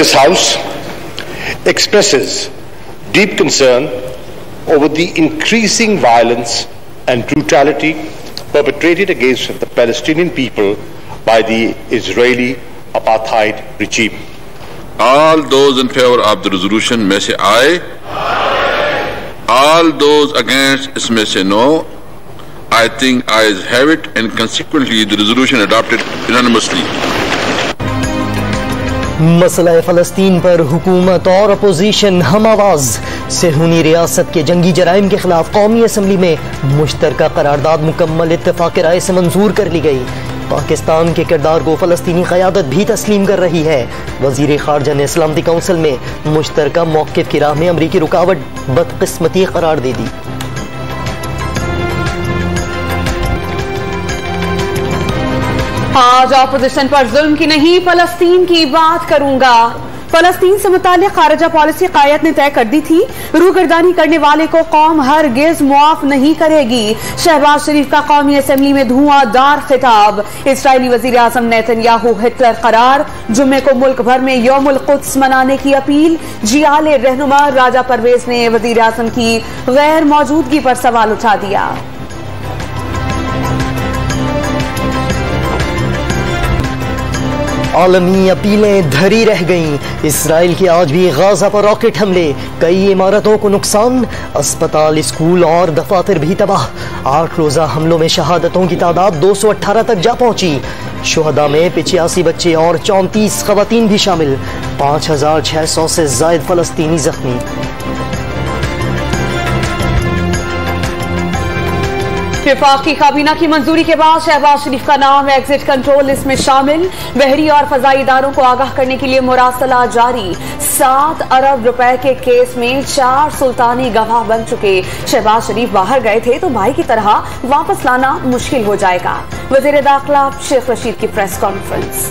This House expresses deep concern over the increasing violence and brutality perpetrated against the Palestinian people by the Israeli apartheid regime. All those in favor of the resolution may say aye. All those against it may say no. I think ayes have it, and consequently the resolution adopted unanimously. मसला फ़लस्तीन पर हुकूमत और opposition हम आवाज। सेहूनी रियासत के जंगी जराइम के खिलाफ कौमी असम्बली में मुश्तरका करारदाद मुकम्मल इत्तेफाक राय से मंजूर कर ली गई। पाकिस्तान के किरदार को फ़लस्तीनी क़यादत भी तस्लीम कर रही है। वज़ीर ख़ारजा ने सलामती कौंसिल में मुश्तरका मौक़िफ़ की राह में अमरीकी रुकावट बदकिस्मती करार दे दी। आज ऑपोजिशन पर जुल्म की नहीं, फलस्तीन की बात करूंगा। फलस्तीन से मुताल्लिक़ खारजा पॉलिसी क़ायद ने तय कर दी थी, रूगर्दानी करने वाले को कौम हरगिज़ मुआफ़ नहीं करेगी। शहबाज शरीफ का कौमी असम्बली में धुआंधार खिताब। इस्राइली वज़ीर आज़म नेतन्याहू हिटलर करार। जुम्मे को मुल्क भर में यौमुल कुद्स मनाने की अपील। जियाले रहनुमा राजा परवेज ने वज़ीर आज़म की गैर मौजूदगी पर सवाल उठा दिया। आलमी अपीलें धरी रह गईं। इसराइल के आज भी गाजा पर रॉकेट हमले, कई इमारतों को नुकसान, अस्पताल, स्कूल और दफातर भी तबाह। 8 रोजा हमलों में शहादतों की तादाद 218 तक जा पहुंची। शुहदा में 85 बच्चे और 34 खवातीन भी शामिल। 5600 से ज्यादा फलस्तीनी जख्मी। वफाकी काबीना की मंजूरी के बाद शहबाज शरीफ का नाम एग्जिट कंट्रोल लिस्ट में शामिल। बहरी और फजाई इदारों को आगाह करने के लिए मुरासला जारी। 7 अरब रुपए के केस में 4 सुल्तानी गवाह बन चुके। शहबाज शरीफ बाहर गए थे तो भाई की तरह वापस लाना मुश्किल हो जाएगा। वज़ीर दाखिला शेख रशीद की प्रेस कॉन्फ्रेंस।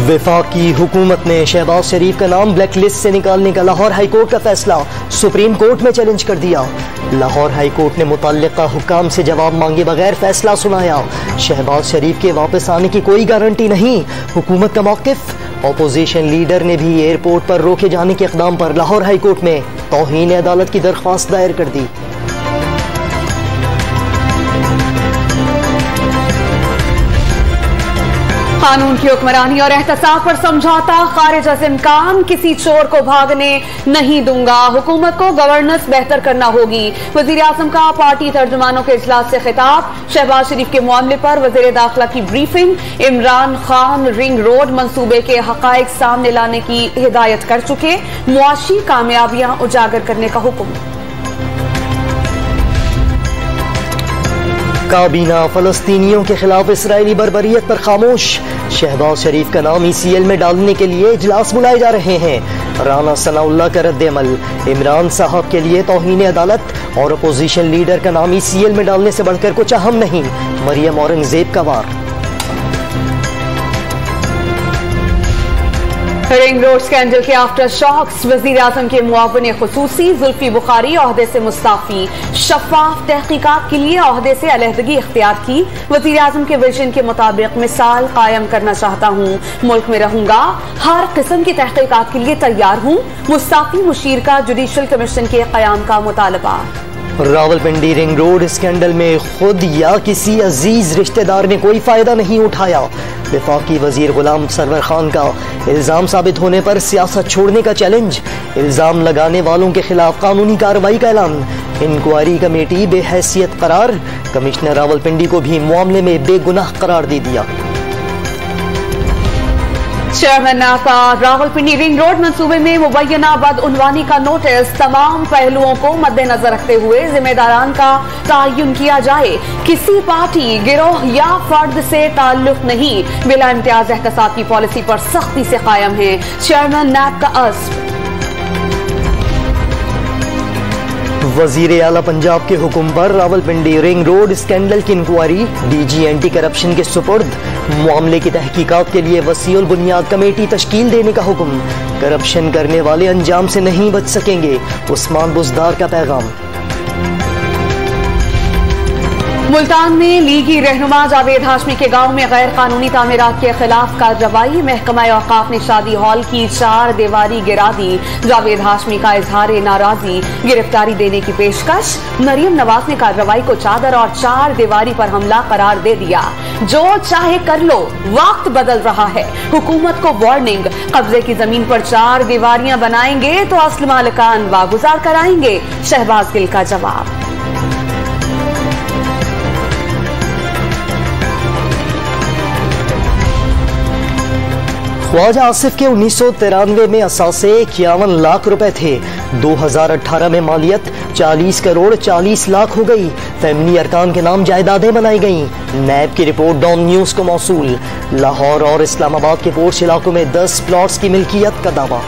वफाकी हुकूमत ने शहबाज शरीफ का नाम ब्लैक लिस्ट से निकालने का लाहौर हाई कोर्ट का फैसला सुप्रीम कोर्ट में चैलेंज कर दिया। लाहौर हाई कोर्ट ने मुतल्लिका हुक्काम से जवाब मांगे बगैर फैसला सुनाया। शहबाज शरीफ के वापस आने की कोई गारंटी नहीं, हुकूमत का मौक़िफ़। अपोजिशन लीडर ने भी एयरपोर्ट पर रोके जाने के इक़दाम पर लाहौर हाई कोर्ट में तौहीन अदालत की दरख्वास्त दायर कर दी। कानून की हुक्मरानी और एहतसाब पर समझौता खारिज अज़ इम्कान। किसी चोर को भागने नहीं दूंगा। हुकूमत को गवर्नेंस बेहतर करना होगी। वज़ीर आज़म का पार्टी तर्जुमानों के इजलास से खिताब। शहबाज शरीफ के मामले पर वज़ीर दाखिला की briefing. Imran Khan ring road मंसूबे के हक़ाइक़ सामने लाने की हिदायत कर चुके। मुआशी कामयाबियां उजागर करने का हुक्म। काबीना फलस्तीनियों के खिलाफ इसराइली बर्बरियत पर खामोश। शहबाज शरीफ का नाम ECL में डालने के लिए इजलास बुलाए जा रहे हैं। राना सनाउल्लाह का रद्द-ए-अमल। इमरान साहब के लिए तौहीन अदालत और अपोजिशन लीडर का नाम ECL में डालने से बढ़कर कुछ अहम नहीं। मरियम औरंगजेब का वार। रिंग रोड स्कैंडल के आफ्टर शॉक्स। वज़ीर आज़म के मुआविन खुसूसी जुल्फी बुखारी ओहदे से मुस्ताफी। शफाफ तहकीकात के लिए ओहदे से अलहदगी इख्तियार की। वज़ीर आज़म के विजन के मुताबिक मिसाल कायम करना चाहता हूँ। मुल्क में रहूंगा, हर किस्म की तहकीकात के लिए तैयार हूँ। मुस्ताफी मुशीर का जुडिशल कमीशन के क़याम का मुतालबा। रावलपिंडी रिंग रोड स्कैंडल में खुद या किसी अजीज रिश्तेदार ने कोई फायदा नहीं उठाया। वफाकी वजीर गुलाम सरवर खान का इल्जाम साबित होने पर सियासत छोड़ने का चैलेंज। इल्जाम लगाने वालों के खिलाफ कानूनी कार्रवाई का ऐलान। इंक्वायरी कमेटी बेहैसियत करार। कमिश्नर रावलपिंडी को भी मामले में बेगुनाह करार दे दिया। चेयरमैन नापा रावलपिंडी रिंग रोड मंसूबे में मुबैना बदउनवानी का नोटिस। तमाम पहलुओं को मद्देनजर रखते हुए जिम्मेदारान का तयन किया जाए। किसी पार्टी, गिरोह या फर्द से ताल्लुक नहीं। बिला इम्तियाज एहतसाब की पॉलिसी पर सख्ती से कायम है। चेयरमैन नैब का अज़्म। वजीर आला पंजाब के हुक्म पर रावलपिंडी रिंग रोड स्कैंडल की इंक्वायरी DG एंटी करप्शन के सुपुर्द। मामले की तहकीकात के लिए वसीउल बुनियाद कमेटी तश्कील देने का हुक्म। करप्शन करने वाले अंजाम से नहीं बच सकेंगे। उस्मान बुज़दार का पैगाम। मुल्तान में लीगी रहनुमा जावेद हाशमी के गांव में गैर कानूनी तामीरात के खिलाफ कार्रवाई। महकमा औकाफ ने शादी हॉल की 4 दीवारी गिरा दी। जावेद हाशमी का इजहार नाराजगी, गिरफ्तारी देने की पेशकश। मरियम नवाज ने कार्रवाई को चादर और 4 दीवारी पर हमला करार दे दिया। जो चाहे कर लो, वक्त बदल रहा है। हुकूमत को वार्निंग, कब्जे की जमीन पर 4 दीवारियां बनाएंगे तो असल मालिकान वागुजार कराएंगे। शहबाज गिल का जवाब। ख्वाजा आसिफ के 1993 में असासे 51 लाख रुपए थे। 2018 में मालियत 40 करोड़ 40 लाख हो गई। फैमिली अरकान के नाम जायदादें बनाई गईं। नैब की रिपोर्ट डॉन न्यूज को मौसूल। लाहौर और इस्लामाबाद के पोर्श इलाकों में 10 प्लॉट्स की मिल्कियत का दावा।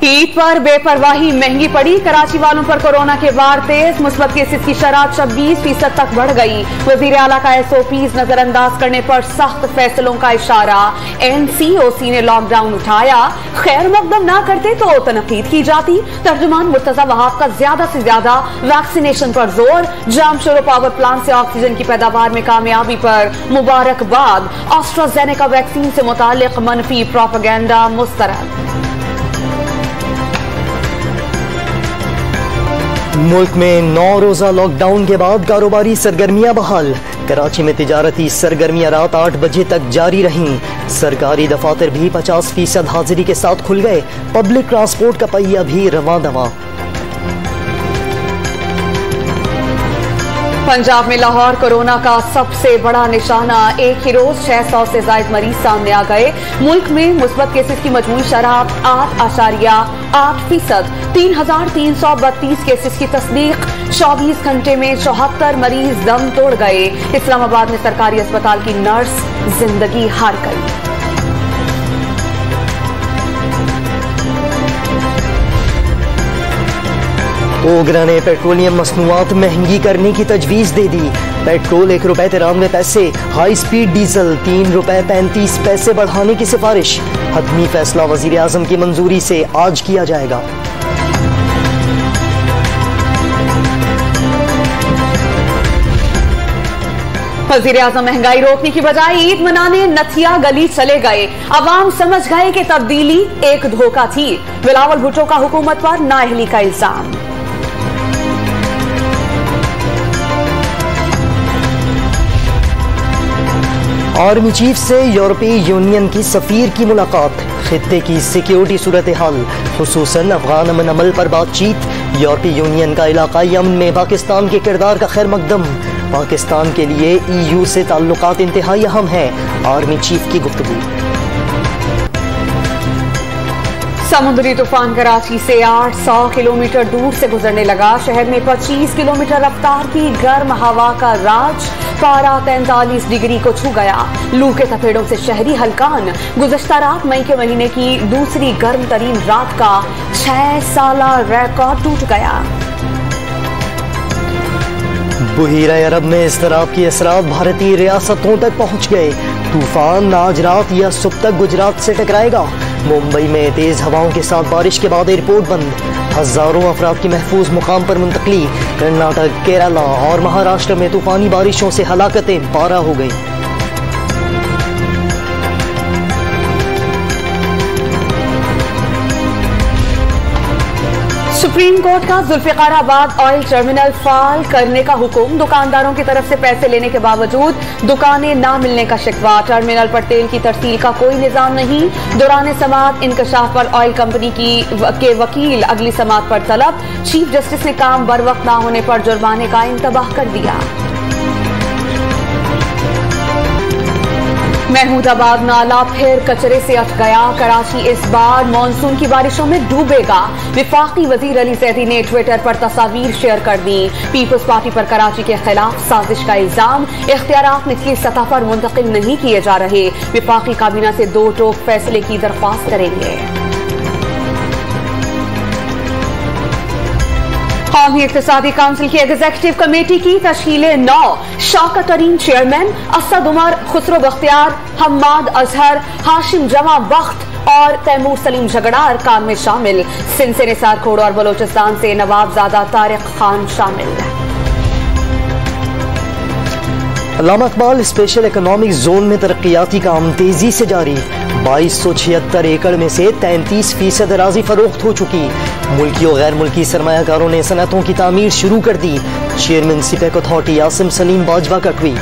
ईद पर बेपरवाही महंगी पड़ी। कराची वालों पर कोरोना के वार तेज। मुस्बत केसेस की शरह 26% तक बढ़ गई। वजीर आला का SOPs नजरअंदाज करने पर सख्त फैसलों का इशारा। NCOC ने लॉकडाउन उठाया। खैर मकदम ना करते तो तनकीद की जाती। तर्जुमान मुर्तजा वहाब का ज्यादा से ज्यादा वैक्सीनेशन पर जोर। जामशोरो पावर प्लांट से ऑक्सीजन की पैदावार में कामयाबी पर मुबारकबाद। एस्ट्राजेनेका वैक्सीन से मुतालिक मनफी प्रोपेगेंडा मुस्तरद। मुल्क में 9 रोजा लॉकडाउन के बाद कारोबारी सरगर्मियां बहाल। कराची में तिजारती सरगर्मियां रात 8 बजे तक जारी रहीं। सरकारी दफातर भी 50% हाजिरी के साथ खुल गए। पब्लिक ट्रांसपोर्ट का पहिया भी रवां दवा। पंजाब में लाहौर कोरोना का सबसे बड़ा निशाना। एक ही रोज 600 से ज्यादा मरीज सामने आ गए। मुल्क में मुस्बत केसेस की मजमूई शरह 8.8%। 3,332 केसेस की तस्दीक। 24 घंटे में 74 मरीज दम तोड़ गए। इस्लामाबाद में सरकारी अस्पताल की नर्स जिंदगी हार गई। ओगरा ने पेट्रोलियम मसनूआत महंगी करने की तजवीज दे दी। पेट्रोल ₹1.93, हाई स्पीड डीजल ₹3.35 बढ़ाने की सिफारिश। हतमी फैसला वजीर आजम की मंजूरी से आज किया जाएगा। वजीर आजम महंगाई रोकने की बजाय ईद मनाने नथिया गली चले गए। अवाम समझ गए कि तब्दीली एक धोखा थी। बिलावल भुट्टो का हुकूमत पर नाअहली का इल्जाम। आर्मी चीफ से यूरोपीय यूनियन की सफीर की मुलाकात। खित्ते की सिक्योरिटी सूरत हाल, खुसूसन अफगान अमन अमल पर बातचीत। यूरोपीय यूनियन का इलाकाई अमन में पाकिस्तान के किरदार का खैर मकदम। पाकिस्तान के लिए EU से ताल्लुकात इंतहाई अहम है। आर्मी चीफ की गुफ्तगू। समुद्री तूफान कराची से 800 किलोमीटर दूर से गुजरने लगा। शहर में 25 किलोमीटर रफ्तार की गर्म हवा का राज। पारा 43 डिग्री को छू गया। लू के थपेड़ों से शहरी हलकान। गुज़श्ता रात मई के महीने की दूसरी गर्म तरीन रात का 6 साला रिकॉर्ड टूट गया। बुहीरा अरब में इज़्तिराब की असरात भारतीय रियासतों तक पहुंच गए। तूफान आज रात या सुबह तक गुजरात से टकराएगा। मुंबई में तेज हवाओं के साथ बारिश के बाद एयरपोर्ट बंद। हजारों अफराद की महफूज मुकाम पर मुंतकली। कर्नाटक, केरला और महाराष्ट्र में तूफानी बारिशों से हलाकतें 12 हो गई। सुप्रीम कोर्ट का जुल्फिकाराबाद ऑयल टर्मिनल फाल करने का हुक्म। दुकानदारों की तरफ से पैसे लेने के बावजूद दुकानें ना मिलने का शिकवा। टर्मिनल पर तेल की तरसील का कोई निजाम नहीं। दौरान समाअत इंकशाफ पर ऑयल कंपनी के वकील अगली समाअत पर तलब। चीफ जस्टिस ने काम बर वक्त ना होने पर जुर्माने का इंतबाह कर दिया। महमूदाबाद नाला फिर कचरे से अट गया। कराची इस बार मानसून की बारिशों में डूबेगा। विफाकी वजीर अली जैदी ने ट्विटर पर तस्वीर शेयर कर दी। पीपल्स पार्टी पर कराची के खिलाफ साजिश का इल्जाम। इख्तियारात निचली सतह पर मुंतकिल नहीं किए जा रहे। विफाकी काबीना से 2 टोक फैसले की दरख्वास्त करेंगे। कौमी इक्तिसादी काउंसिल की एग्जीक्यूटिव कमेटी की तश्कील 9। शौकत तरीन चेयरमैन, असद उमर, खुसरो बख्तियार, हम्माद अजहर, हाशिम जमा बख्त और तैमूर सलीम झगड़ा अरकान में शामिल। सिंध से निसार खोड़ और बलोचिस्तान से नवाबजादा तारिक खान शामिल। अल्लामा इकबाल स्पेशल इकोनॉमिक जोन में तरक्याती काम तेजी से जारी। 2276 एकड़ में से 33% अराजी फरोख्त हो चुकी। मुल्की और गैर मुल्की सरमायाकारों ने सनतों की तामीर शुरू कर दी। Chairman CPEC authority Asim Saleem Bajwa का ट्वीट।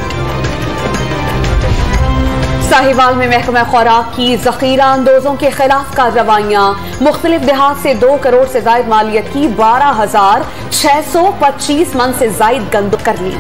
साहिवाल में महकमा खुराक की जखीरा अंदोजों के खिलाफ कार्रवाइयां। मुख्तलिफ देहात से 2 करोड़ से जायद मालियत की 12,625 मन से जायद गंदम कर ली।